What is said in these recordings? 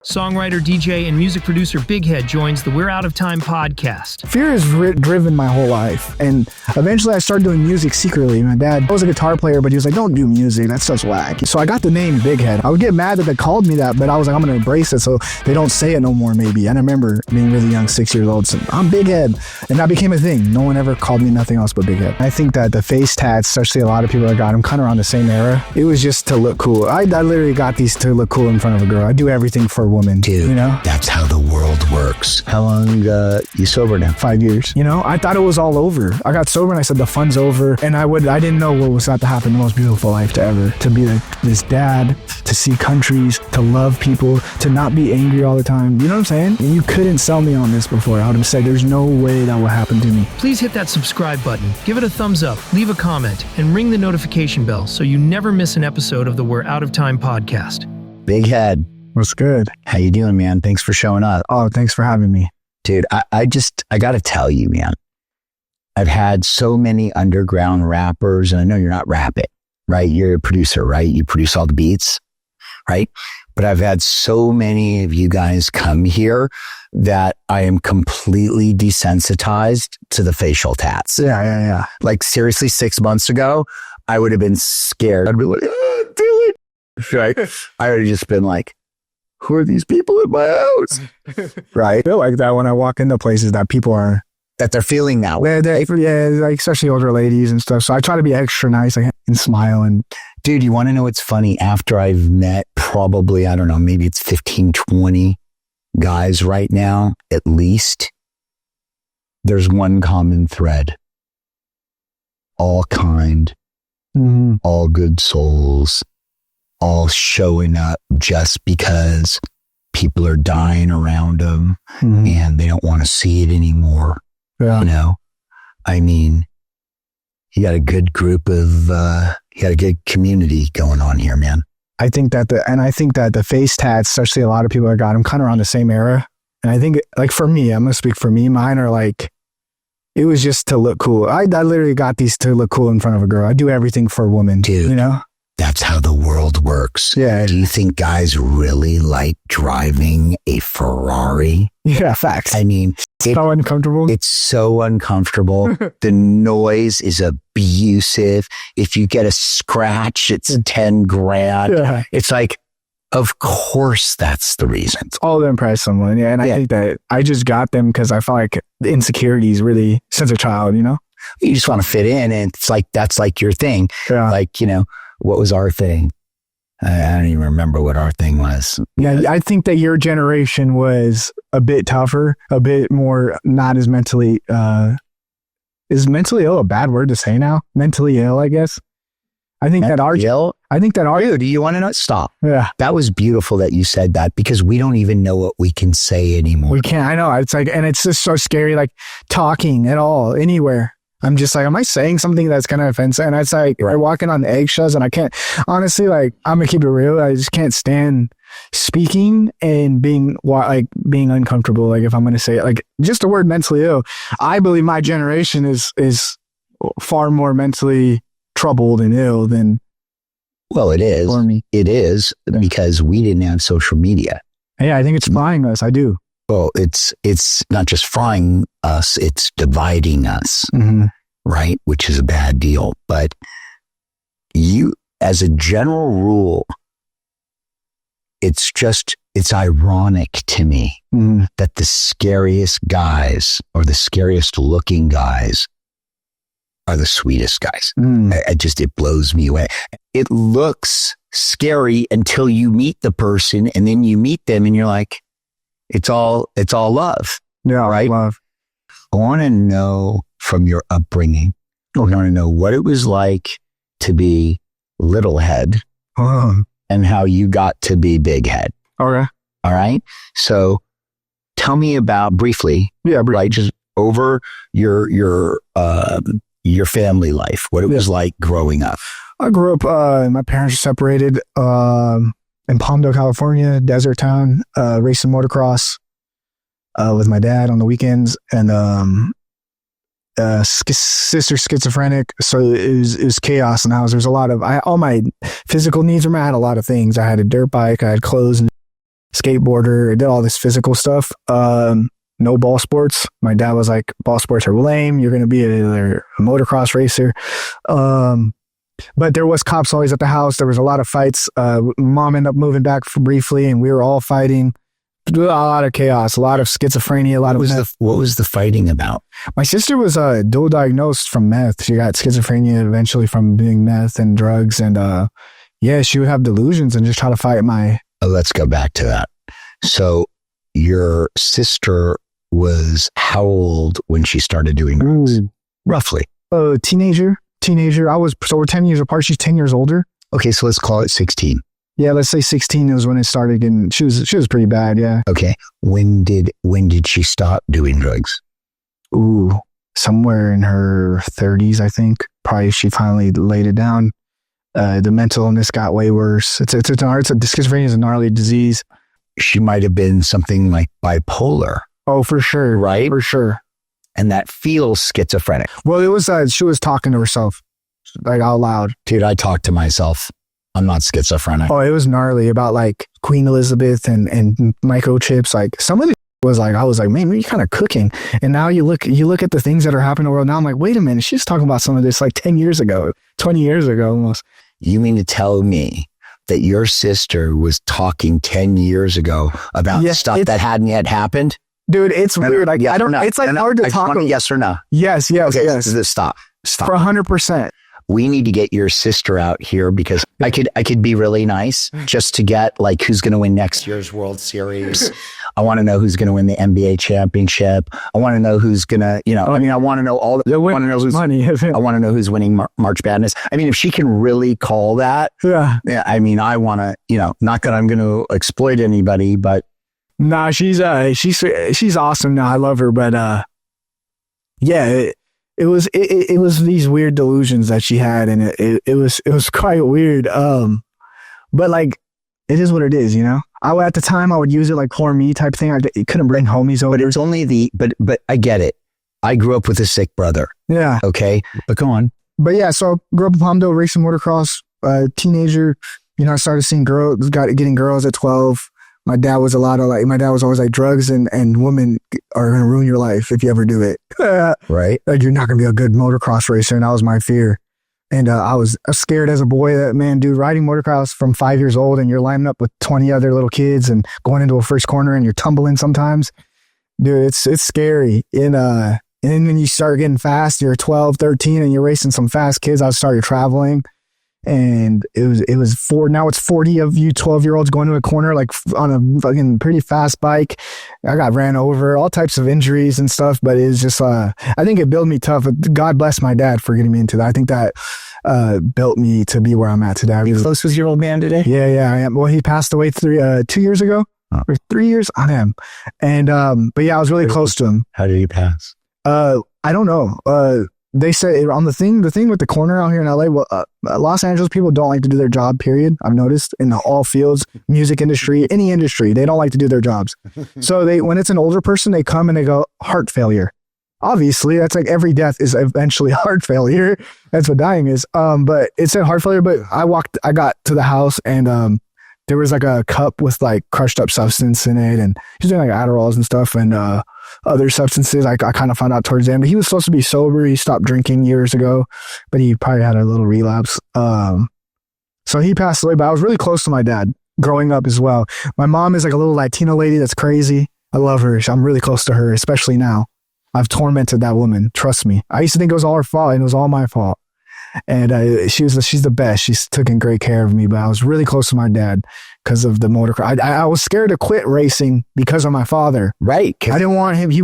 Songwriter, DJ, and music producer Bighead joins the We're Out of Time podcast. Fear has driven my whole life, and eventually I started doing music secretly. My dad was a guitar player, but he was like, don't do music, that stuff's whack. So I got the name Bighead. I would get mad that they called me that, but I was like, I'm gonna embrace it so they don't say it no more maybe. And I remember being really young, 6 years old, so I'm Bighead, and that became a thing. No one ever called me nothing else but Bighead. I think that the face tats, especially a lot of people that got them kind of around the same era, it was just to look cool. I literally got these to look cool in front of a girl. I do everything for a woman. Dude, you know? That's how the world works. How long you sober now? 5 years. You know, I thought it was all over. I got sober and I said the fun's over, and I didn't know what was about to happen. The most beautiful life to ever. To be this dad, to see countries, to love people, to not be angry all the time. You know what I'm saying? And you couldn't sell me on this before. I would have said there's no way that will happen to me. Please hit that subscribe button, give it a thumbs up, leave a comment, and ring the notification bell so you never miss an episode of the We're Out of Time podcast. Bighead. What's good? How you doing, man? Thanks for showing up. Oh, thanks for having me. Dude, I got to tell you, man, I've had so many underground rappers, and I know you're not rapping, right? You're a producer, right? You produce all the beats, right? But I've had so many of you guys come here that I am completely desensitized to the facial tats. Yeah. Like seriously, 6 months ago, I would have been scared. I'd be like, oh, do it. Right? I would have just been like, who are these people in my house? Right? I feel like that when I walk into places that people are... That they're feeling that way. Yeah, like especially older ladies and stuff. So I try to be extra nice and smile. And dude, you want to know what's funny? After I've met probably, I don't know, maybe it's 15, 20 guys right now, at least, there's one common thread. All kind, all good souls, all showing up just because people are dying around them and they don't want to see it anymore. Yeah. You know, I mean, you got a good group of, you got a good community going on here, man. I think that the face tats, especially a lot of people that got them kind of around the same era. And I think like for me, I'm going to speak for me. Mine are like, it was just to look cool. I literally got these to look cool in front of a girl. I do everything for a woman, dude. You know? That's how the world works. Yeah. Do you think guys really like driving a Ferrari? Yeah, facts. I mean, so uncomfortable. It's so uncomfortable. The noise is abusive. If you get a scratch, it's 10 grand. Yeah. It's like, of course, that's the reason. It's all to impress someone. Yeah. And I think that I just got them because I felt like the insecurities really since a child, you know? You just want to fit in, and it's like, that's like your thing. Yeah. Like, you know, what was our thing? I don't even remember what our thing was. Yeah, I think that your generation was a bit tougher, a bit more not as mentally, is mentally ill a bad word to say now? Mentally ill, I guess. I think that our... Dude, do you want to know? Stop. Yeah. That was beautiful that you said that, because we don't even know what we can say anymore. We can't, I know. It's like, and it's just so scary, like talking at all, anywhere. I'm just like, am I saying something that's kind of offensive? And it's like, I'm walking on eggshells, and I can't, honestly, like, I'm gonna keep it real. I just can't stand speaking and being uncomfortable. Like, if I'm going to say it, like just the word mentally ill, I believe my generation is far more mentally troubled and ill than. Well, it is. For me. It is because we didn't have social media. Yeah, I think it's frying us. I do. Well, it's not just frying us, it's dividing us, right? Which is a bad deal. But you, as a general rule, it's ironic to me that the scariest guys, or the scariest looking guys, are the sweetest guys. It blows me away. It looks scary until you meet the person, and then you meet them and you're like, it's all love. Yeah, right? Love. I want to know from your upbringing, I want to know what it was like to be little head and how you got to be big head. Okay. All right. So tell me about briefly, right? Just over your family life, what it was like growing up. I grew up, my parents were separated, in Palmdale, California, desert town, racing motocross, with my dad on the weekends, and, sister schizophrenic. So it was chaos in the house. There's a lot of, all my physical needs were met. I had a lot of things. I had a dirt bike, I had clothes and skateboarder. I did all this physical stuff. No ball sports. My dad was like, ball sports are lame. You're going to be a motocross racer. But there was cops always at the house. There was a lot of fights. Mom ended up moving back briefly, and we were all fighting. A lot of chaos, a lot of schizophrenia, a lot of meth. What was the fighting about? My sister was dual diagnosed from meth. She got schizophrenia eventually from doing meth and drugs. And yeah, she would have delusions and just try to fight my... Let's go back to that. So your sister was how old when she started doing drugs? Roughly. Teenager. So we're 10 years apart. She's 10 years older. Okay, so let's call it 16. Yeah, let's say 16 was when it started getting, she was pretty bad, yeah. Okay. When did she stop doing drugs? Ooh, somewhere in her 30s, I think. Probably she finally laid it down. The mental illness got way worse. Schizophrenia is a gnarly disease. She might have been something like bipolar. Oh, for sure. Right? For sure. And that feels schizophrenic. Well, it was, she was talking to herself, like out loud. Dude, I talk to myself. I'm not schizophrenic. Oh, it was gnarly about like Queen Elizabeth and microchips. Like some of it was like, I was like, man, you're kind of cooking. And now you look at the things that are happening in the world. Now I'm like, wait a minute. She's talking about some of this like 10 years ago, 20 years ago almost. You mean to tell me that your sister was talking 10 years ago about stuff that hadn't yet happened? Dude, it's weird. Like, yes, I don't know. It's like hard to talk about. Yes or no? Yes. Okay, yes. Stop. For 100%. We need to get your sister out here because I could be really nice just to get like who's going to win next year's World Series. I want to know who's going to win the NBA championship. I want to know who's going to, I want to know all the, I want to know who's money. I want to know who's winning March Madness. I mean, if she can really call that, yeah. I mean, I want to, not that I'm going to exploit anybody, but nah, she's awesome now. I love her, but yeah. It was these weird delusions that she had, and it was quite weird. But like, it is what it is, at the time I would use it like poor me type thing. I couldn't bring homies over. But it's only but I get it. I grew up with a sick brother. Yeah. Okay. But go on. But yeah, so grew up in Palmdale, racing motocross, teenager. I started seeing getting girls at 12. My dad was always like drugs and women are going to ruin your life if you ever do it. Right. Like you're not going to be a good motocross racer. And that was my fear. And I was scared as a boy that, man, dude, riding motocross from 5 years old and you're lining up with 20 other little kids and going into a first corner and you're tumbling sometimes. Dude, it's scary. And then when you start getting fast, you're 12, 13 and you're racing some fast kids. I started traveling. And it was now it's 40 of you 12-year-olds going to a corner like on a fucking pretty fast bike. I got ran over, all types of injuries and stuff, but it's just I think it built me tough. God bless my dad for getting me into that. I think that built me to be where I'm at today. Are you close with your old man today? Yeah, I am. Well, he passed away 2 years ago or 3 years on him. And but yeah, I was really close to him. How did he pass? I don't know. They say on the thing with the corner out here in LA, Los Angeles people don't like to do their job, period. I've noticed in all fields, music industry, any industry, they don't like to do their jobs. So when it's an older person, they come and they go, heart failure. Obviously, that's like every death is eventually heart failure. That's what dying is. But it said heart failure, but I got to the house and there was like a cup with like crushed up substance in it and he's doing like Adderalls and stuff and other substances. I kind of found out towards the end, but he was supposed to be sober. He stopped drinking years ago, but he probably had a little relapse. So he passed away, but I was really close to my dad growing up as well. My mom is like a little Latino lady that's crazy. I love her. I'm really close to her, especially now. I've tormented that woman. Trust me. I used to think it was all her fault and it was all my fault. And she's the best. She's taken great care of me, but I was really close to my dad because of the motocross. I was scared to quit racing because of my father. Right. I didn't want him. He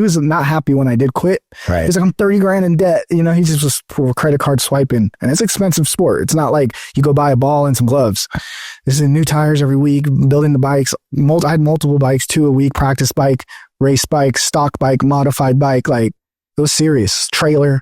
was not happy when I did quit. Right. He's like, I'm 30 grand in debt. He just was for credit card swiping and it's an expensive sport. It's not like you go buy a ball and some gloves. This is new tires every week, building the bikes. I had multiple bikes, 2 a week, practice bike, race bike, stock bike, modified bike. Like it was serious. Trailer.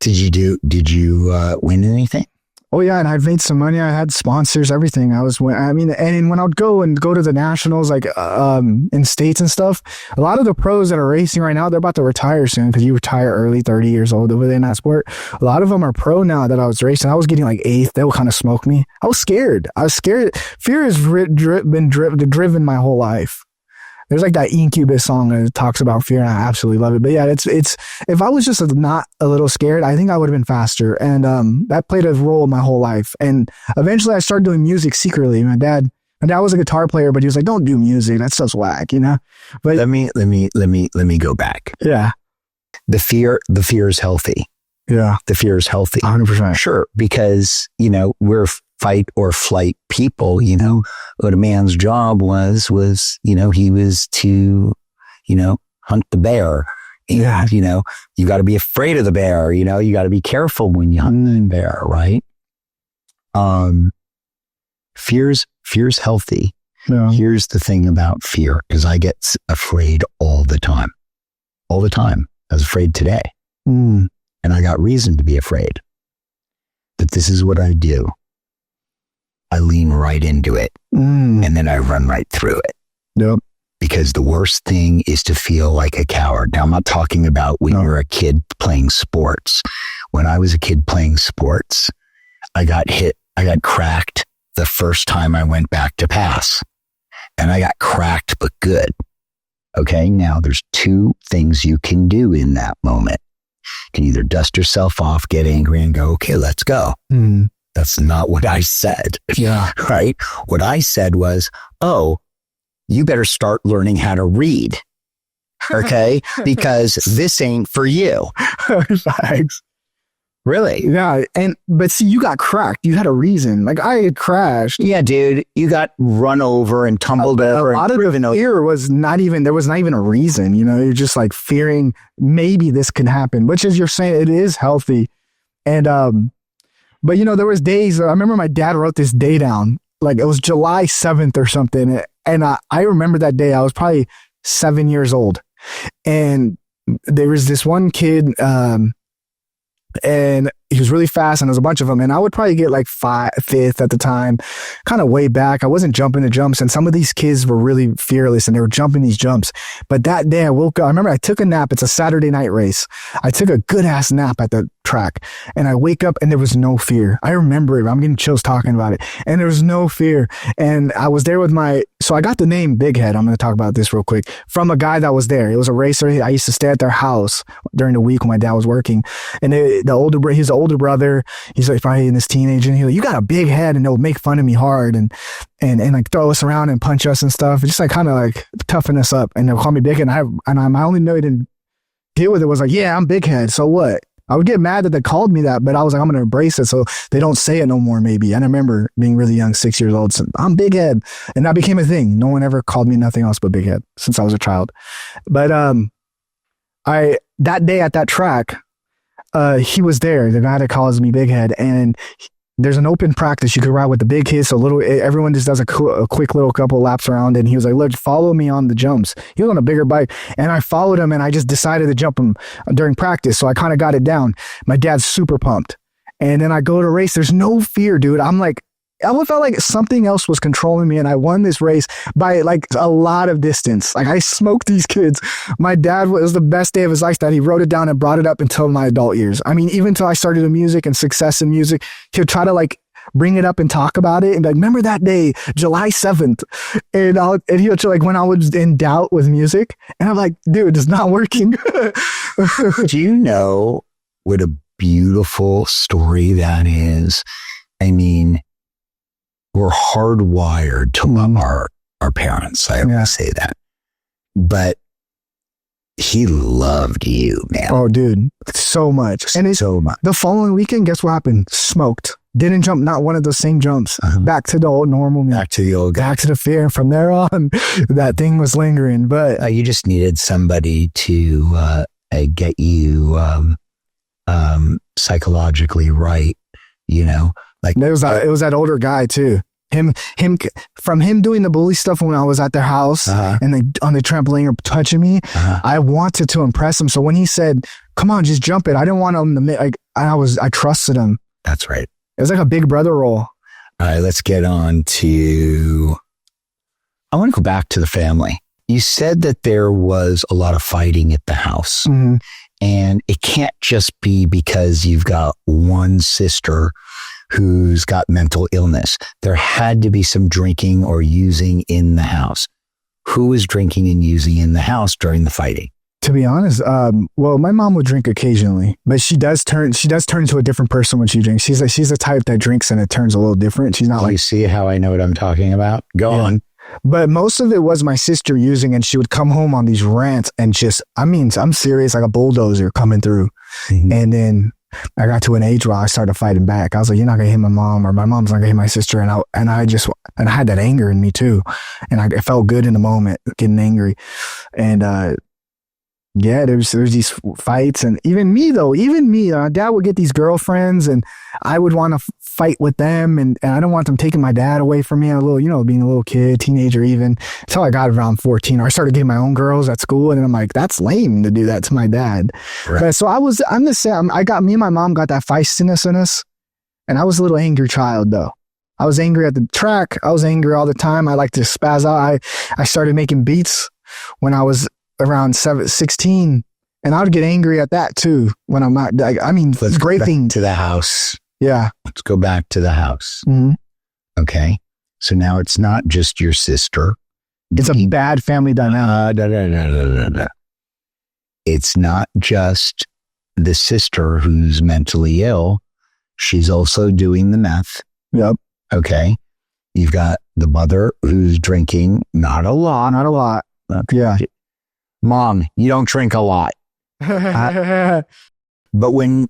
Did you win anything? Oh yeah, and I've made some money. I had sponsors, everything. And when I would go to the nationals, like in states and stuff, a lot of the pros that are racing right now, they're about to retire soon because you retire early, 30 years old within that sport. A lot of them are pro now that I was racing. I was getting like 8th. They would kind of smoke me. I was scared. Fear has been driven my whole life. There's like that Incubus song that talks about fear, and I absolutely love it. But yeah, it's if I was just not a little scared, I think I would have been faster. And that played a role in my whole life. And eventually I started doing music secretly. My dad was a guitar player, but he was like, don't do music. That stuff's whack, you know? But let me go back. Yeah. The fear is healthy. Yeah. The fear is healthy. 100%. Sure. Because, we're fight or flight people, what a man's job was, he was to, hunt the bear. And, you got to be afraid of the bear, you got to be careful when you hunt the bear, right? Fear's healthy. Yeah. Here's the thing about fear, because I get afraid all the time. All the time. I was afraid today. And I got reason to be afraid. But this is what I do. I lean right into it, and then I run right through it. Yep. Because the worst thing is to feel like a coward. Now, I'm not talking about when you're a kid playing sports. When I was a kid playing sports, I got cracked the first time I went back to pass. And I got cracked, but good. Okay, now there's 2 things you can do in that moment. You can either dust yourself off, get angry, and go, okay, let's go. That's not what I said. Yeah. Right? What I said was, oh, you better start learning how to read. Okay? Because this ain't for you. Thanks. Really? Yeah. But see, you got cracked. You had a reason. Like I had crashed. Yeah, dude. You got run over and tumbled over. A lot of the fear was there was not even a reason. You're just like fearing maybe this can happen, which as you're saying, it is healthy. And, but there was days, I remember my dad wrote this day down, like it was July 7th or something. And I remember that day, I was probably 7 years old. And there was this one kid, and he was really fast, and there was a bunch of them, and I would probably get like 5th at the time, kind of way back. I wasn't jumping the jumps, and some of these kids were really fearless, and they were jumping these jumps. But that day I woke up, I remember I took a nap. It's a Saturday night race. I took a good ass nap at the track, and I wake up and there was no fear. I remember it. I'm getting chills talking about it, and there was no fear. And I was there with so I got the name Bighead. I'm going to talk about this real quick from a guy that was there. It was a racer. I used to stay at their house during the week when my dad was working, and he's the older brother. He's like probably in his teenage, and he's like, you got a big head, and they'll make fun of me hard and like throw us around and punch us and stuff. Just like kind of like toughen us up, and they'll call me Bighead. And I only know he didn't deal with it was like, yeah, I'm Bighead. So what? I would get mad that they called me that, but I was like, I'm going to embrace it so they don't say it no more, maybe. And I remember being really young, 6 years old, so I'm Bighead. And that became a thing. No one ever called me nothing else but Bighead since I was a child. But that day at that track, he was there, the guy that calls me Bighead, and there's an open practice. You could ride with the big kids. So everyone just does a quick little couple laps around. And he was like, look, follow me on the jumps. He was on a bigger bike, and I followed him, and I just decided to jump him during practice. So I kind of got it down. My dad's super pumped. And then I go to race. There's no fear, dude. I'm like, I felt like something else was controlling me, and I won this race by like a lot of distance. Like I smoked these kids. My dad, it was the best day of his life that he wrote it down and brought it up until my adult years. I mean, even until I started doing music and success in music, he'll try to like bring it up and talk about it and be like, remember that day, July 7th. And he'll like when I was in doubt with music, and I'm like, dude, it's not working. Do you know what a beautiful story that is? I mean, we're hardwired to love our parents. I always say that. But he loved you, man. Oh, dude, so much. And so much. The following weekend, guess what happened? Smoked. Didn't jump, not one of those same jumps. Back to the old normal me. Back to the old guy. Back to the fear. From there on, that thing was lingering. But you just needed somebody to get you psychologically right, Like it was that older guy too. Him doing the bully stuff when I was at their house and they on the trampoline or touching me. I wanted to impress him. So when he said, "Come on, just jump it," I didn't want him to I trusted him. That's right. was like a big brother role. All right, let's get on to, I want to go back to the family. You said that there was a lot of fighting at the house. Mm-hmm. And it can't just be because you've got one sister who's got mental illness. There had to be some drinking or using in the house. Who was drinking and using in the house during the fighting? To be honest, well, my mom would drink occasionally, but she does turn into a different person when she drinks. She's the type that drinks and it turns a little different. She's not You see how I know what I'm talking about? Go on. But most of it was my sister using, and she would come home on these rants and I'm serious, like a bulldozer coming through. Mm-hmm. And then I got to an age where I started fighting back. I was like, you're not gonna hit my mom, or my mom's not gonna hit my sister. And I had that anger in me too. And it felt good in the moment, getting angry. And, there's these fights, and even me, my dad would get these girlfriends and I would want to fight with them, and I don't want them taking my dad away from me. A little, being a little kid, teenager even, until I got around 14, or I started getting my own girls at school, and then I'm like, that's lame to do that to my dad. Right. But so I'm the same. Me and my mom got that feistiness in us, and I was a little angry child though. I was angry at the track. I was angry all the time. I like to spaz out. I started making beats when I was around 16, and I would get angry at that too when I'm not. It's a great thing. To the house. Yeah. Let's go back to the house. Mm-hmm. Okay. So now it's not just your sister. It's a bad family dynamic. It's not just the sister who's mentally ill. She's also doing the meth. Yep. Okay. You've got the mother who's drinking, not a lot. Okay. Yeah. Mom, you don't drink a lot. But when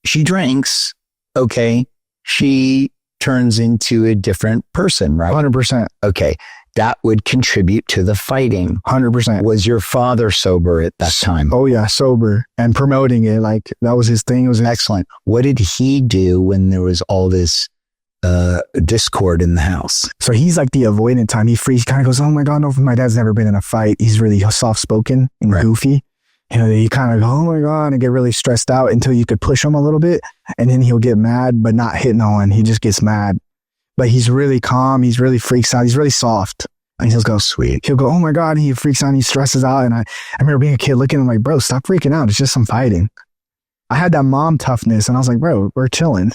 she drinks, okay, she turns into a different person, right? 100%. Okay. That would contribute to the fighting. 100%. Was your father sober at that time? Oh yeah, sober and promoting it. Like that was his thing. It was excellent. What did he do when there was all this discord in the house? So he's like the avoidant type. He kind of goes, oh my God, no, my dad's never been in a fight. He's really soft-spoken and goofy. He kind of go, oh my God, and get really stressed out until you could push him a little bit. And then he'll get mad, but not hit no one. He just gets mad. But he's really calm. He's really freaks out. He's really soft. And he'll go, sweet. He'll go, oh my God. And he freaks out and he stresses out. And I remember being a kid looking at him like, bro, stop freaking out. It's just some fighting. I had that mom toughness, and I was like, bro, we're chilling,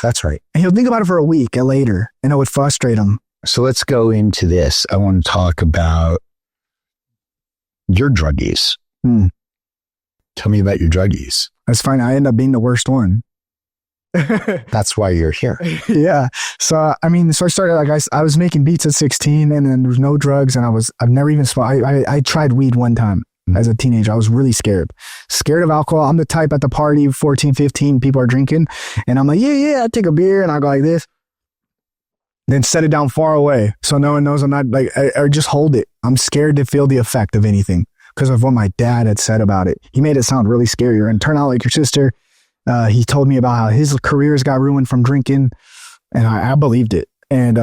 That's right. And he'll think about it for a week and later, and it would frustrate him. So let's go into this. I want to talk about your drug use. Tell me about your drug use. That's fine. I end up being the worst one. That's why you're here. Yeah. So, I started, I was making beats at 16, and then there was no drugs, and I've never even smoked. I tried weed one time. As a teenager, I was really scared of alcohol. I'm the type at the party, 14, 15, people are drinking. And I'm like, yeah, I take a beer and I go like this. Then set it down far away. So no one knows I'm not or just hold it. I'm scared to feel the effect of anything because of what my dad had said about it. He made it sound really scary. You're going to turn out like your sister. He told me about how his careers got ruined from drinking. And I believed it. And,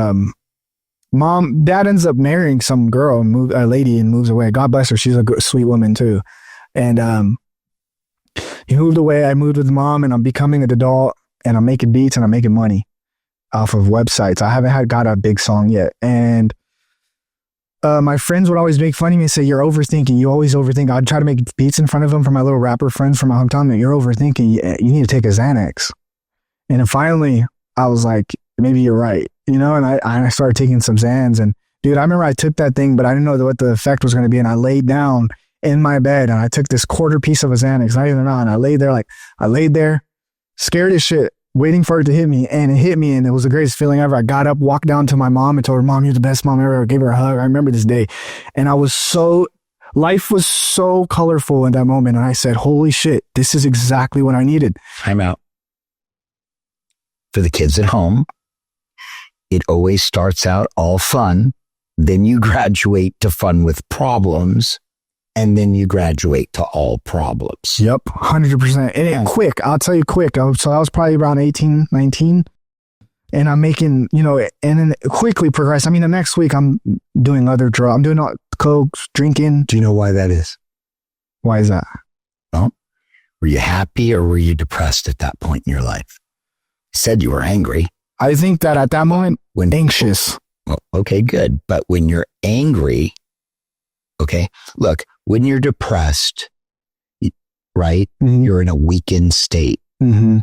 dad ends up marrying some girl, a lady, and moves away. God bless her. She's a good, sweet woman too. And he moved away. I moved with mom, and I'm becoming an adult, and I'm making beats and I'm making money off of websites. I haven't got a big song yet. And my friends would always make fun of me and say, you're overthinking. You always overthink. I'd try to make beats in front of them for my little rapper friends from my hometown. You're overthinking. You need to take a Xanax. And then finally, I was like, maybe you're right. And I started taking some Xans, and dude, I remember I took that thing, but I didn't know what the effect was going to be. And I laid down in my bed and I took this quarter piece of a Xanax, not even on. I laid there, scared as shit, waiting for it to hit me. And it hit me, and it was the greatest feeling ever. I got up, walked down to my mom and told her, Mom, you're the best mom ever. I gave her a hug. I remember this day. And life was so colorful in that moment. And I said, holy shit, this is exactly what I needed. Time out. For the kids at home, it always starts out all fun. Then you graduate to fun with problems, and then you graduate to all problems. Yep, 100%. And quick, I'll tell you quick. So I was probably around 18, 19, and I'm making, and then quickly progress. The next week I'm doing other drugs. I'm doing coke, drinking. Do you know why that is? Why is that? Well, were you happy or were you depressed at that point in your life? Said you were angry. I think that at that moment, When anxious. Well, okay, good. But when you're angry, okay, look, when you're depressed, right, Mm-hmm. you're in a weakened state. Mm-hmm.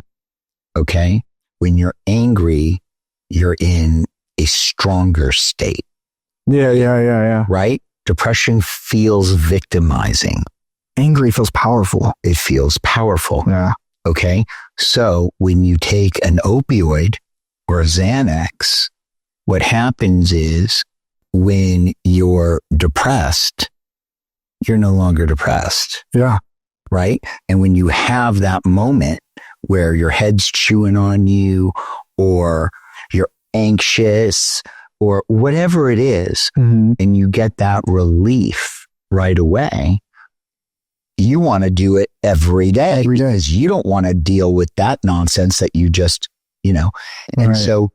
Okay. When you're angry, you're in a stronger state, Yeah. right? Depression feels victimizing. Angry feels powerful. It feels powerful. Yeah. Okay. So when you take an opioid or a Xanax, what happens is when you're depressed, you're no longer depressed, Yeah. right? And when you have that moment where your head's chewing on you or you're anxious or whatever it is, Mm-hmm. and you get that relief right away, you want to do it every day. Every day. Because you don't want to deal with that nonsense that you just, and Right. so,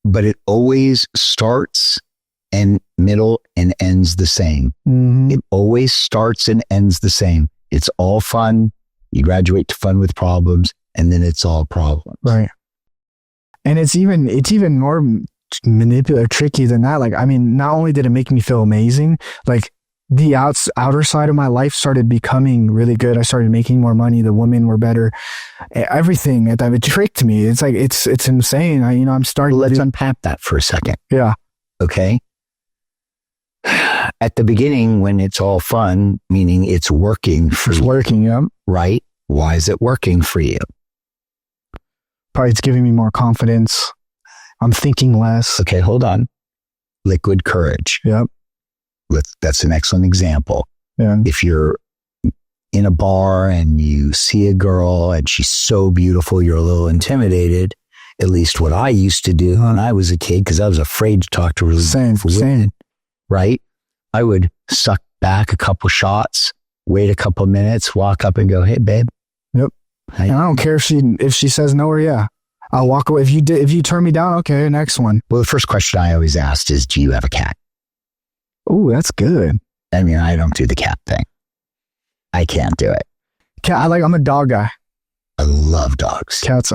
but it always starts and middle and ends the same. Mm-hmm. It always starts and ends the same. It's all fun. You graduate to fun with problems, and then it's all problems. Right. And it's even more manipulative, tricky than that. Like, I mean, not only did it make me feel amazing, like the outer side of my life started becoming really good. I started making more money. The women were better. Everything at that, it tricked me. It's like, it's insane. I'm starting. Let's unpack that for a second. Yeah. Okay. At the beginning, when it's all fun, meaning it's working for It's you, working. Yeah. right? Why is it working for you? Probably it's giving me more confidence. I'm thinking less. Okay, hold on. Liquid courage. Yep. That's an excellent example. Yeah. If you're in a bar and you see a girl and she's so beautiful, you're a little intimidated. At least what I used to do when I was a kid, because I was afraid to talk to really beautiful women, right? I would suck back a couple shots, wait a couple minutes, walk up and go, "Hey, babe." Yep. And I don't care if she says no or yeah. I'll walk away. If you turn me down, okay, next one. Well, the first question I always asked is, "Do you have a cat?" Oh, that's good. I mean, I don't do the cat thing. I can't do it. Cat. I'm a dog guy. I love dogs. Cats.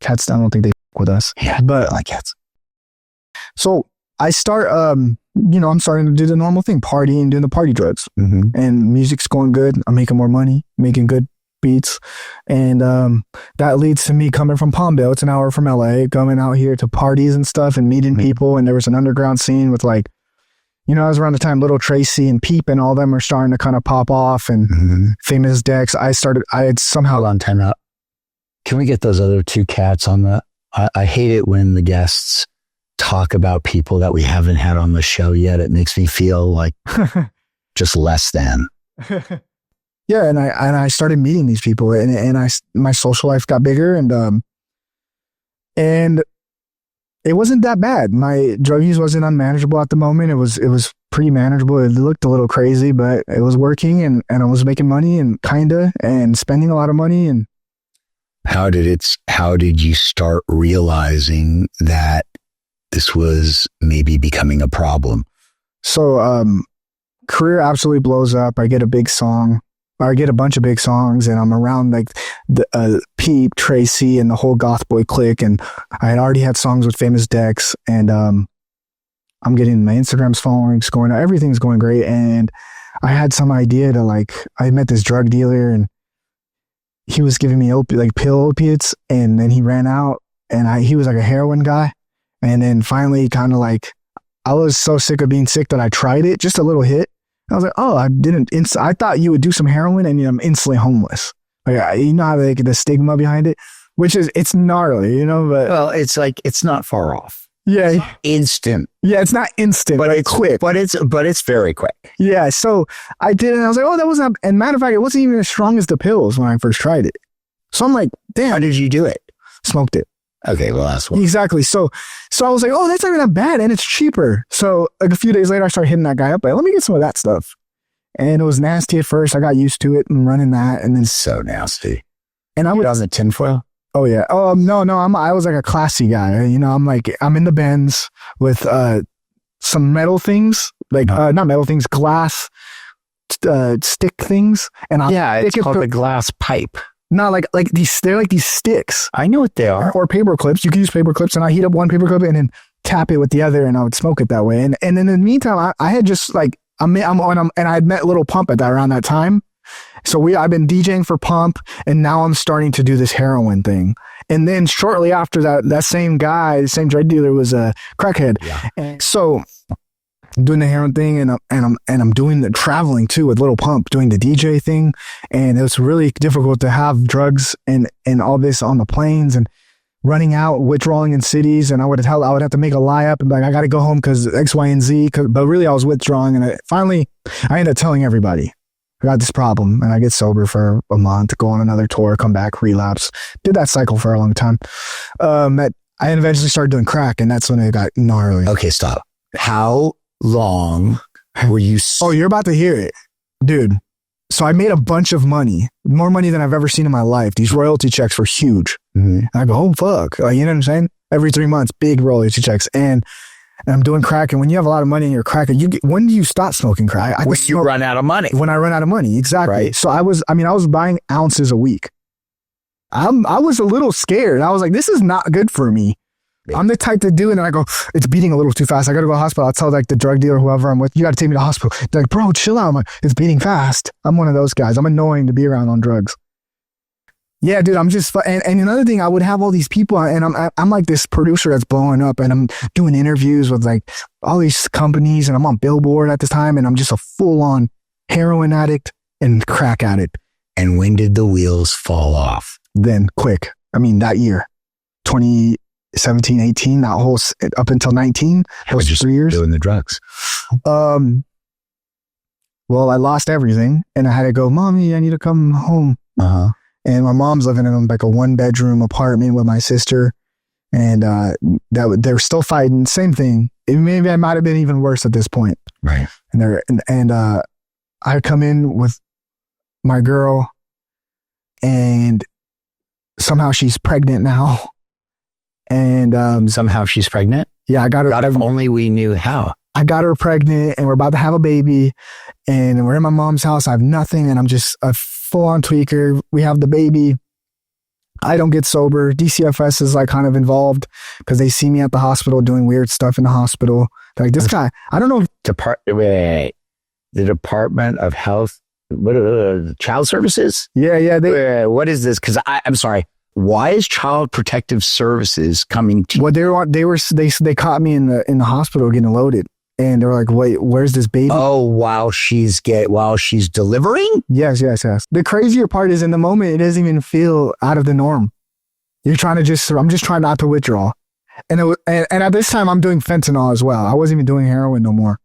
Cats. I don't think they f- with us. Yeah, But I like cats. so I start. I'm starting to do the normal thing, partying, doing the party drugs, Mm-hmm. and music's going good. I'm making more money, making good beats, and that leads to me coming from Palmdale. It's an hour from LA, coming out here to parties and stuff, and meeting people. And there was an underground scene with I was around the time Little Tracy and Peep and all them are starting to kind of pop off, and Mm-hmm. Famous Dex. I had somehow. Hold on, time out. Can we get those other two cats on the... I hate it when the guests talk about people that we haven't had on the show yet. It makes me feel like just less than. Yeah, and I started meeting these people, and my social life got bigger, and it wasn't that bad. My drug use wasn't unmanageable at the moment. It was pretty manageable. It looked a little crazy, but it was working, and I was making money and spending a lot of money. And How did you start realizing that this was maybe becoming a problem? so career absolutely blows up. I get a big song. I get a bunch of big songs, and I'm around the Peep, Tracy, and the whole goth boy clique. And I had already had songs with Famous Dex, and I'm getting my Instagram's followings going. Everything's going great, and I had some idea to I met this drug dealer, and he was giving me pill opiates, and then he ran out, and he was like a heroin guy, and then finally I was so sick of being sick that I tried it, just a little hit. I was like, oh, I thought you would do some heroin and I'm instantly homeless. You know how the stigma behind it, which is, it's gnarly, but Well, it's not far off. yeah, Instant, yeah, it's not instant, but it's quick. but it's very quick. Yeah. So I did it, and I was like, oh, that wasn't, and matter of fact, it wasn't even as strong as the pills when I first tried it. So I'm like, How damn, did you do it? smoked it. Okay, well, that's what. Exactly. So I was like, oh, that's not even that bad, and it's cheaper. So a few days later, I started hitting that guy up, let me get some of that stuff. And it was nasty at first. I got used to it and running that, and then So nasty. and I would. On the tinfoil? Oh yeah. Oh no. I was like a classy guy. I'm in the Benz with some metal things, not metal things, glass stick things, and Yeah, it's stick it called through- the glass pipe. Not like these, they're like these sticks. I know what they are. Or paper clips. You can use paper clips, and I heat up one paper clip and then tap it with the other, and I would smoke it that way. And in the meantime, I had just like, and I had met Little Pump around that time. So I've been DJing for Pump, and now I'm starting to do this heroin thing. And then shortly after that same guy, the same drug dealer, was a crackhead. Yeah. And so doing the heroin thing, and I'm doing the traveling too with Little Pump, doing the DJ thing. And it was really difficult to have drugs and all this on the planes, and running out, withdrawing in cities. And I would have to make a lie up and be like, I got to go home because X, Y, and Z. But really I was withdrawing. And I ended up telling everybody I got this problem, and I get sober for a month, go on another tour, come back, relapse. Did that cycle for a long time. I eventually started doing crack, and that's when it got gnarly. Okay, stop. How long were you? Oh, you're about to hear it, dude. So I made a bunch of money, more money than I've ever seen in my life. These royalty checks were huge. And I go, oh, fuck. Like, you know what I'm saying? Every 3 months, big royalty checks. And I'm doing crack. And when you have a lot of money and you're cracking, when do you stop smoking crack? When you run out of money. When I run out of money. Exactly. Right. So I was buying ounces a week. I was a little scared. I was like, this is not good for me. I'm the type to do it, and I go, it's beating a little too fast. I got to go to the hospital. I'll tell like the drug dealer, whoever I'm with, you got to take me to the hospital. They're like, bro, chill out. I'm like, it's beating fast. I'm one of those guys. I'm annoying to be around on drugs. Yeah, dude, I'm just, and another thing, I would have all these people, and I'm like this producer that's blowing up, and I'm doing interviews with like all these companies, and I'm on Billboard at this time, and I'm just a full on heroin addict and crack addict. And when did the wheels fall off? Then quick. I mean, that year, 2017, 18, that whole, up until 19, those just 3 years. Doing the drugs. Well, I lost everything, and I had to go, Mommy, I need to come home. And my mom's living in like a 1-bedroom apartment with my sister, and they're still fighting. Same thing. Maybe I might have been even worse at this point. Right. And I come in with my girl, and somehow she's pregnant now. And somehow she's pregnant. Yeah, I got her. God, if only we knew how. I got her pregnant, and we're about to have a baby, and we're in my mom's house. I have nothing, and I'm just a full-on tweaker. We have the baby. I don't get sober. DCFS is like kind of involved because they see me at the hospital doing weird stuff in the hospital. They're like, this guy, I don't know. The Department of Health, Child Services? Yeah. What is this? Because I'm sorry. Why is Child Protective Services coming to? Well, they caught me in the hospital getting loaded. And they were like, wait, where's this baby? Oh, while she's delivering? Yes. The crazier part is in the moment, it doesn't even feel out of the norm. I'm just trying not to withdraw. And at this time, I'm doing fentanyl as well. I wasn't even doing heroin no more.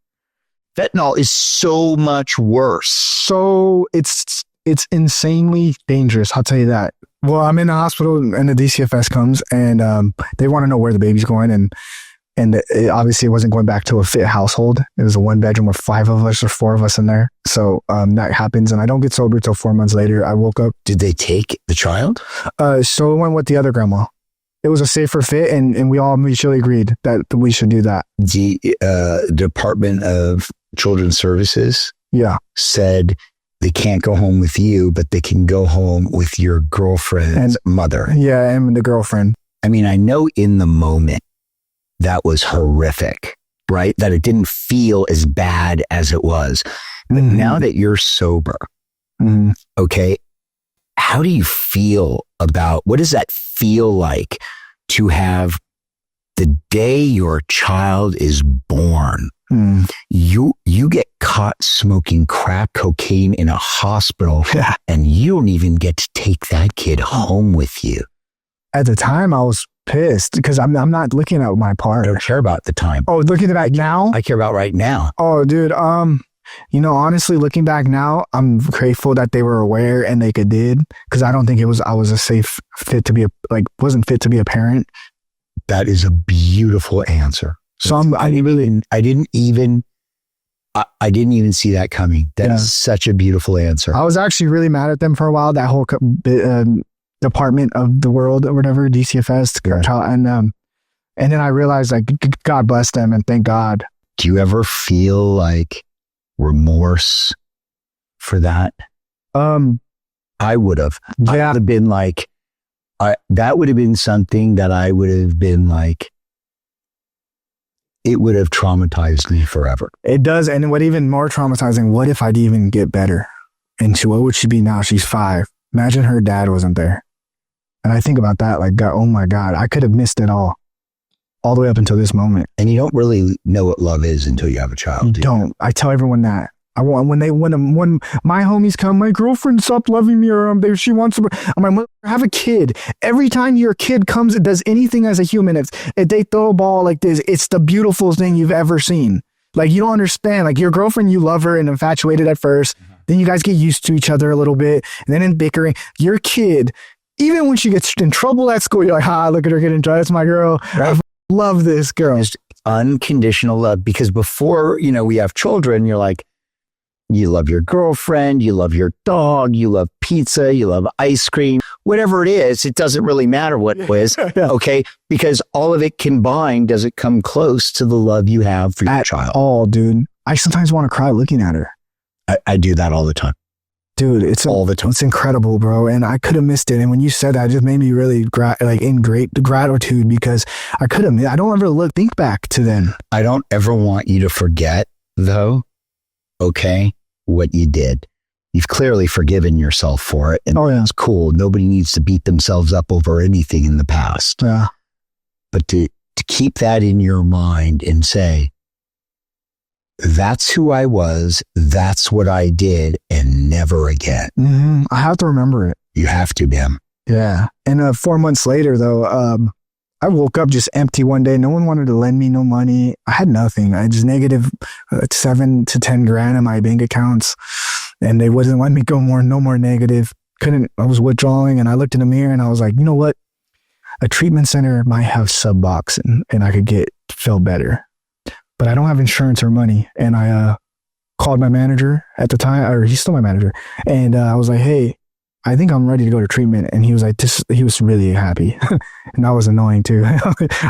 Fentanyl is so much worse. So it's insanely dangerous. I'll tell you that. Well, I'm in the hospital, and the DCFS comes, and they want to know where the baby's going. And obviously it wasn't going back to a fit household. It was a 1-bedroom with 5 of us or 4 of us in there. So that happens, and I don't get sober till 4 months later. I woke up. Did they take the child? So it went with the other grandma. It was a safer fit, and we all mutually agreed that we should do that. The Department of Children's Services said they can't go home with you, but they can go home with your girlfriend's mother. Yeah, and the girlfriend. I mean, I know in the moment, that was horrific, right? That it didn't feel as bad as it was. But now that you're sober, okay, how do you feel about, what does that feel like to have the day your child is born, you get caught smoking crack cocaine in a hospital and you don't even get to take that kid home with you? At the time, I was pissed because I'm not looking at my part. I don't care about the time. Oh, looking back now? I care about right now. Oh, dude. Honestly, looking back now, I'm grateful that they were aware and they did, because I don't think I was a safe fit to be wasn't fit to be a parent. That is a beautiful answer. So I didn't even see that coming. That is such a beautiful answer. I was actually really mad at them for a while. That whole department of the world or whatever, DCFS, and then I realized, like, God bless them and thank God. Do you ever feel like remorse for that? I would have. I Yeah. would have been like, that would have been something that I would have been like, it would have traumatized me forever. It does. And what even more traumatizing, what if I'd even get better? And what would she be now? She's 5. Imagine her dad wasn't there. And I think about that, like, God, oh my God, I could have missed it all the way up until this moment. And you don't really know what love is until you have a child. You do you? don't. I tell everyone that. I want when my homies come, my girlfriend stopped loving me, or she wants to. I'm like, have a kid. Every time your kid comes and does anything as a human, if they throw a ball like this, it's the beautiful thing you've ever seen. Like, you don't understand. Like, your girlfriend, you love her and infatuated at first. Then you guys get used to each other a little bit, and then in bickering, your kid, even when she gets in trouble at school, you're like, look at her getting in trouble. That's my girl. Right. I love this girl. Just unconditional love. Because before, we have children, you're like, you love your girlfriend, you love your dog, you love pizza, you love ice cream, whatever it is. It doesn't really matter what it is. Yeah. Okay. Because all of it combined doesn't come close to the love you have for your child. Oh, dude. I sometimes want to cry looking at her. I do that all the time. Dude, it's all the time. It's incredible, bro. And I could have missed it. And when you said that, it just made me really in great gratitude, because I could have. I don't ever think back to then. I don't ever want you to forget, though, okay, what you did. You've clearly forgiven yourself for it. And it's cool. Nobody needs to beat themselves up over anything in the past. Yeah. But to keep that in your mind and say, that's who I was, that's what I did, and never again. Mm-hmm. I have to remember it. You have to, man. Yeah. And 4 months later, though, I woke up just empty one day. No one wanted to lend me no money. I had nothing. I just negative 7 to 10 grand in my bank accounts, and they wouldn't let me go no more negative. I was withdrawing, and I looked in the mirror and I was like, you know what? A treatment center might have sub-box and I could feel better. But I don't have insurance or money. And I called my manager at the time, or he's still my manager. And I was like, hey, I think I'm ready to go to treatment. And he was like, he was really happy. And that was annoying too. I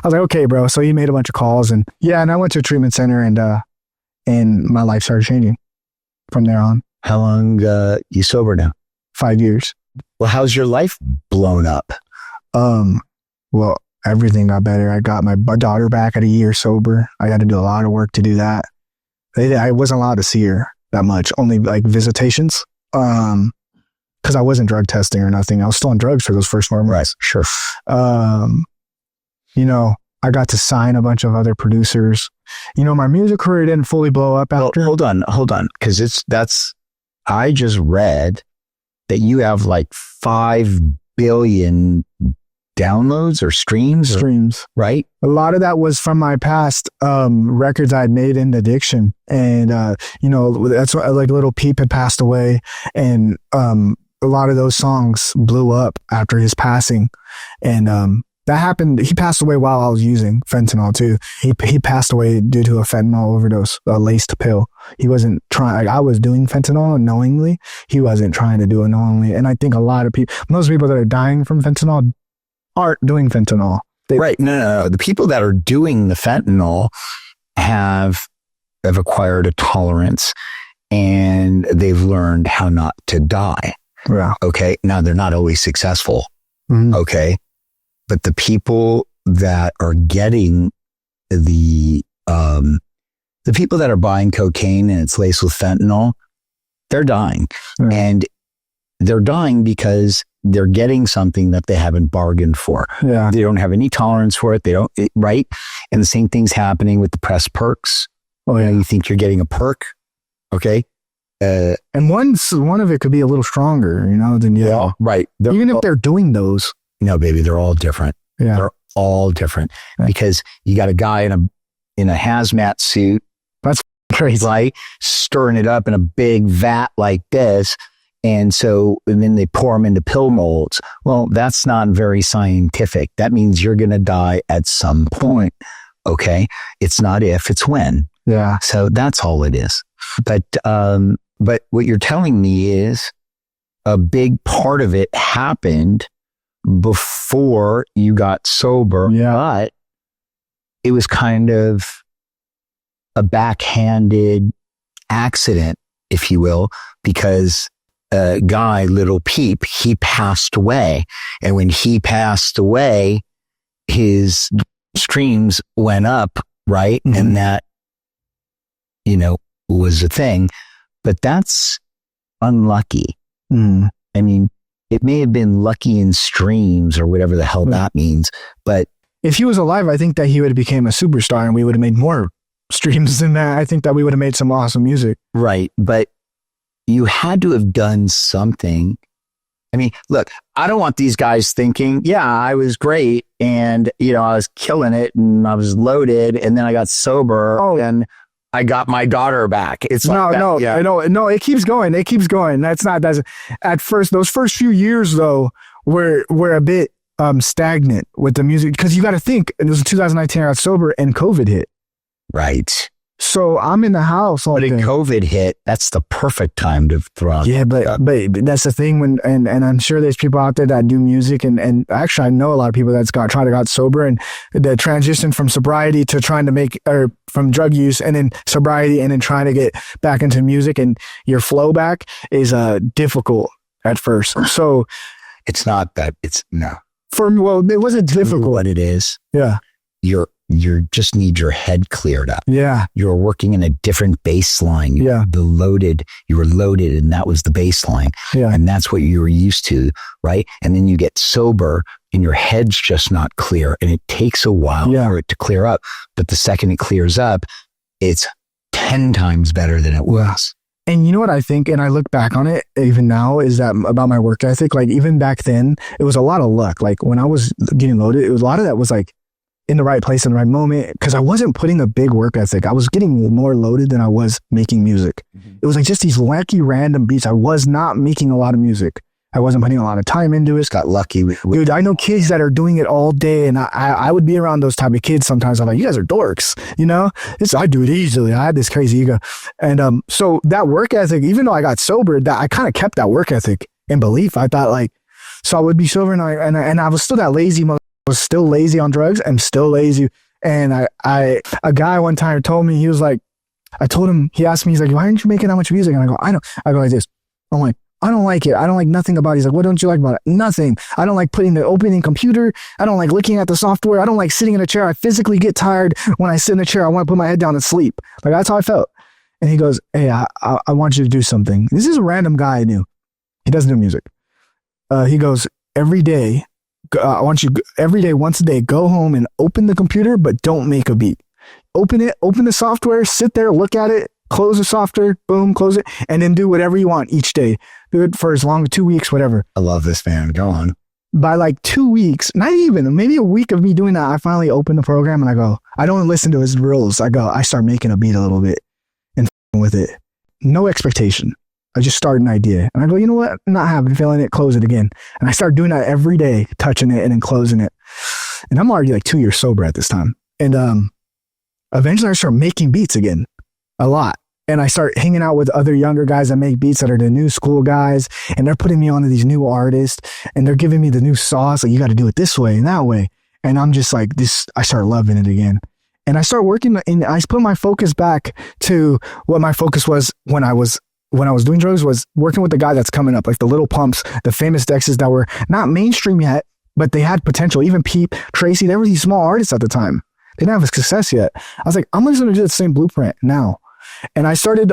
was like, okay, bro. So he made a bunch of calls, and I went to a treatment center, and my life started changing from there on. How long you sober now? 5 years. Well, how's your life blown up? Well, everything got better. I got my daughter back at a year sober. I had to do a lot of work to do that. I wasn't allowed to see her that much, only like visitations. Because I wasn't drug testing or nothing. I was still on drugs for those first 4 months. Right, sure. I got to sign a bunch of other producers. My music career didn't fully blow up after. Well, hold on. Because I just read that you have like 5 billion downloads or streams, right? A lot of that was from my past records I'd made in addiction. And, that's what, like, Little Peep had passed away. And a lot of those songs blew up after his passing. And that happened. He passed away while I was using fentanyl too. He passed away due to a fentanyl overdose, a laced pill. He wasn't trying. Like, I was doing fentanyl unknowingly. He wasn't trying to do it knowingly. And I think a lot of people, most people that are dying from fentanyl aren't doing fentanyl. Right. No. The people that are doing the fentanyl have acquired a tolerance, and they've learned how not to die. Yeah. Okay. Now, they're not always successful. Mm-hmm. Okay. But the people that are getting the people that are buying cocaine and it's laced with fentanyl, they're dying. Yeah. And they're dying because they're getting something that they haven't bargained for. Yeah. They don't have any tolerance for it. Right? And the same thing's happening with the press perks. Oh, yeah. You think you're getting a perk. Okay. And one of it could be a little stronger, than you. Yeah. Right. Even if they're doing those. No, baby, they're all different. Yeah. They're all different. Right. Because you got a guy in a hazmat suit. That's crazy. Like, stirring it up in a big vat like this. And then they pour them into pill molds. Well, that's not very scientific. That means you're going to die at some point. Okay. It's not if, it's when. Yeah. So that's all it is. But what you're telling me is a big part of it happened before you got sober. Yeah. But it was kind of a backhanded accident, if you will, because guy, Little Peep, he passed away. And when he passed away, his streams went up, right? Mm-hmm. And that, was a thing. But that's unlucky. Mm. I mean, it may have been lucky in streams or whatever the hell that means, but if he was alive, I think that he would have became a superstar and we would have made more streams than that. I think that we would have made some awesome music. Right. But you had to have done something. I mean, look, I don't want these guys thinking, yeah, I was great and, I was killing it and I was loaded and then I got sober and I got my daughter back. It's like no, it keeps going. It keeps going. That's at first, those first few years though, were a bit stagnant with the music. Cause you got to think, it was 2019, I got sober and COVID hit. Right. So I'm in the house all day. But COVID hit, that's the perfect time to throw. Yeah, but that's the thing when, and I'm sure there's people out there that do music and actually I know a lot of people that's got sober and the transition from sobriety to trying to or from drug use and then sobriety and then trying to get back into music and your flow back is difficult at first. So it's not that it wasn't difficult. What it is. Yeah. You just need your head cleared up. Yeah. You're working in a different baseline. Yeah. You were loaded and that was the baseline. Yeah. And that's what you were used to. Right. And then you get sober and your head's just not clear and it takes a while for it to clear up. But the second it clears up, it's 10 times better than it was. And you know what I think, and I look back on it even now, is that about my work ethic, like even back then, it was a lot of luck. Like when I was getting loaded, it was a lot of that was like in the right place in the right moment because I wasn't putting a big work ethic. I was getting more loaded than I was making music. Mm-hmm. It was like just these wacky random beats. I was not making a lot of music. I wasn't putting a lot of time into it. Got lucky. Dude, I know kids that are doing it all day and I would be around those type of kids sometimes. I'm like, you guys are dorks, I do it easily. I had this crazy ego. And so that work ethic, even though I got sober, that I kind of kept that work ethic and belief. I thought so I would be sober and I was still that lazy was still lazy on drugs. I'm still lazy. And a guy one time told me, he was like, I told him, he asked me, he's like, why aren't you making that much music? And I go, I go like this. I'm like, I don't like it. I don't like nothing about it. He's like, what don't you like about it? Nothing. I don't like opening computer. I don't like looking at the software. I don't like sitting in a chair. I physically get tired when I sit in the chair. I want to put my head down and sleep. Like that's how I felt. And he goes, hey, I want you to do something. This is a random guy I knew. He doesn't do music. He goes, every day, I want you every day, once a day, go home and open the computer, but don't make a beat. Open the software, sit there, look at it, close the software, boom, close it, and then do whatever you want each day. Do it for as long as 2 weeks, whatever. I love this, man. Go on. By like 2 weeks, not even, maybe a week of me doing that, I finally open the program and I go, I don't listen to his rules. I start making a beat a little bit and with it. No expectation. I just start an idea and I go, you know what? I'm not having feeling it, close it again. And I start doing that every day, touching it and then closing it. And I'm already like 2 years sober at this time. And eventually I start making beats again, a lot. And I start hanging out with other younger guys that make beats that are the new school guys. And they're putting me onto these new artists and they're giving me the new sauce. Like, you got to do it this way and that way. And I'm just like I start loving it again. And I start working and I put my focus back to what my focus was when I was doing drugs, was working with the guy that's coming up, like the Little Pumps, the famous Dexes that were not mainstream yet, but they had potential. Even Peep, Tracy, they were these small artists at the time. They didn't have a success yet. I was like, I'm just going to do the same blueprint now. And I started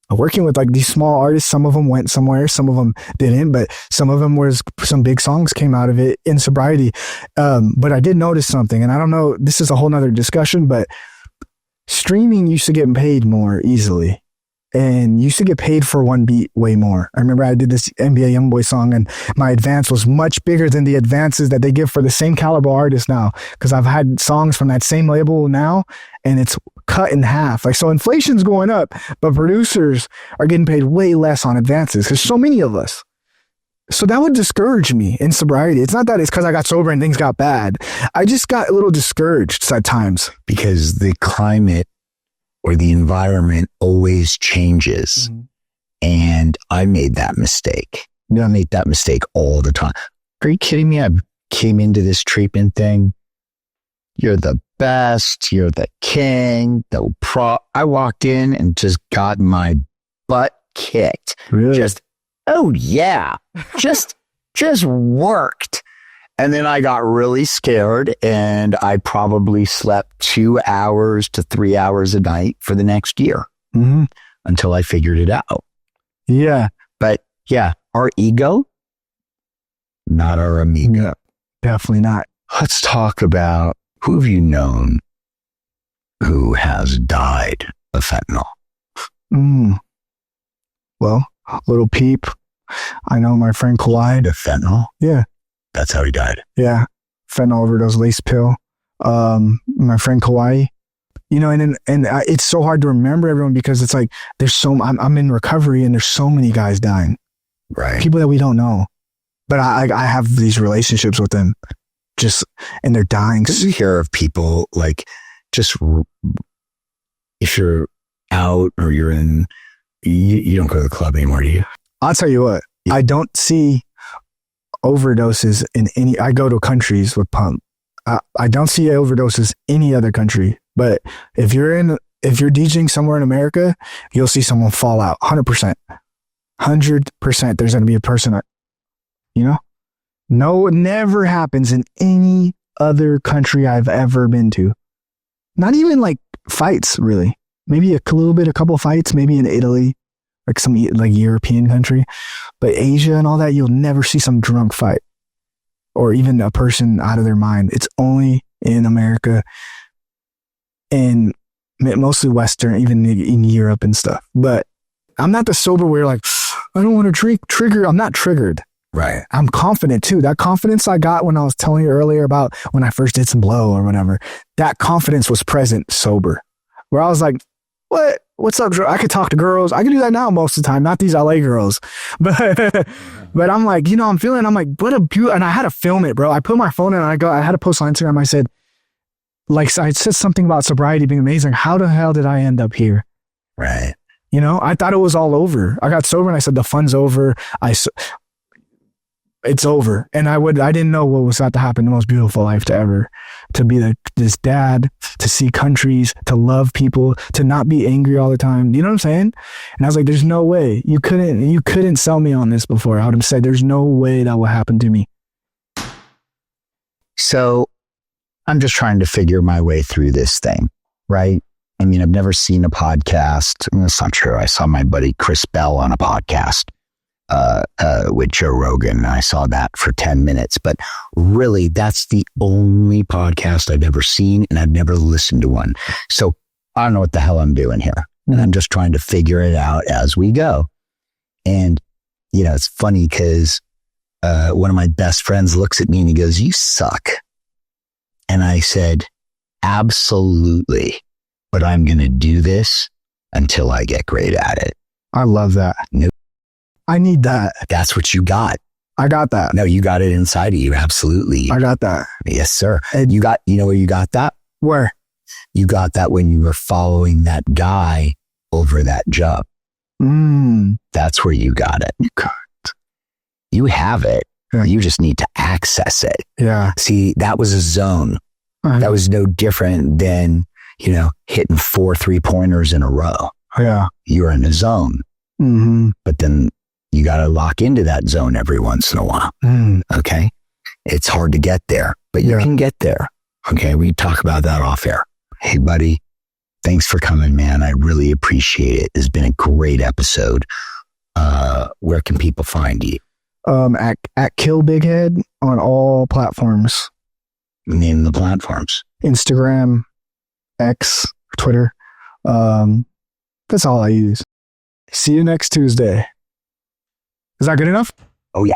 working with like these small artists. Some of them went somewhere, some of them didn't, but some of them some big songs came out of it in sobriety. But I did notice something, and I don't know, this is a whole nother discussion, but streaming used to get paid more easily. And used to get paid for one beat way more. I remember I did this NBA Youngboy song and my advance was much bigger than the advances that they give for the same caliber artist now. Because I've had songs from that same label now and it's cut in half. Like, so inflation's going up, but producers are getting paid way less on advances because so many of us. So that would discourage me in sobriety. It's not that it's because I got sober and things got bad. I just got a little discouraged at times. Because the climate or the environment always changes. Mm-hmm. And I made that mistake. I made that mistake all the time. Are you kidding me? I came into this treatment thing. You're the best. You're the king. I walked in and just got my butt kicked. Really? Just Oh yeah. Just worked. And then I got really scared and I probably slept 2 hours to 3 hours a night for the next year until I figured it out. Yeah. But yeah, our ego, not our amigo. Yeah, definitely not. Let's talk about who have you known who has died of fentanyl? Well, little Peep. I know my friend Kawhi. The fentanyl? Yeah. That's how he died. Yeah. Fentanyl overdose, lace pill. My friend Kawhi. You know, and it's so hard to remember everyone because it's like I'm in recovery and there's so many guys dying. Right. People that we don't know. But I have these relationships with them and they're dying. Did you hear of people like if you're out or you're in, you don't go to the club anymore, do you? I'll tell you what, I don't see overdoses I go to countries with pump. I don't see overdoses any other country, but if you're DJing somewhere in America, you'll see someone fall out 100%. 100%. There's going to be a person, no, it never happens in any other country I've ever been to. Not even like fights, really. Maybe a couple fights, maybe in Italy, like some like European country, but Asia and all that, you'll never see some drunk fight or even a person out of their mind. It's only in America and mostly Western, even in Europe and stuff. But I'm not the sober where like, I don't want to trigger. I'm not triggered. Right. I'm confident too. That confidence I got when I was telling you earlier about when I first did some blow or whatever, that confidence was present sober, where I was like, what's up? I could talk to girls. I can do that now most of the time, not these LA girls. But I'm like, I'm like, what a beauty. And I had to film it, bro. I put my phone in and I had to post on Instagram. I said, I said something about sobriety being amazing. How the hell did I end up here? Right. I thought it was all over. I got sober and I said, the fun's over. It's over. And I didn't know what was about to happen. The most beautiful life to be this dad, to see countries, to love people, to not be angry all the time. You know what I'm saying? And I was like, there's no way. You couldn't sell me on this before. I would have said, there's no way that will happen to me. So I'm just trying to figure my way through this thing, right? I mean, I've never seen a podcast. That's not true. I saw my buddy Chris Bell on a podcast with Joe Rogan. And I saw that for 10 minutes. But really, that's the only podcast I've ever seen, and I've never listened to one. So I don't know what the hell I'm doing here. And I'm just trying to figure it out as we go. And, it's funny because one of my best friends looks at me and he goes, "You suck." And I said, "Absolutely. But I'm going to do this until I get great at it." I love that. No. I need that. That's what you got. I got that. No, you got it inside of you. Absolutely. I got that. Yes, sir. And you know where you got that? Where? You got that when you were following that guy over that job. That's where you got it. You have it. Yeah. You just need to access it. Yeah. See, that was a zone. That was no different than, hitting 4 3-pointers in a row. Yeah. You're in a zone. But then you got to lock into that zone every once in a while. Okay. It's hard to get there, but you can get there. Okay. We talk about that off air. Hey, buddy, thanks for coming, man. I really appreciate it. It's been a great episode. Where can people find you? At Kill Bighead on all platforms. Name the platforms. Instagram, X, Twitter. That's all I use. See you next Tuesday. Is that good enough? Oh, yeah.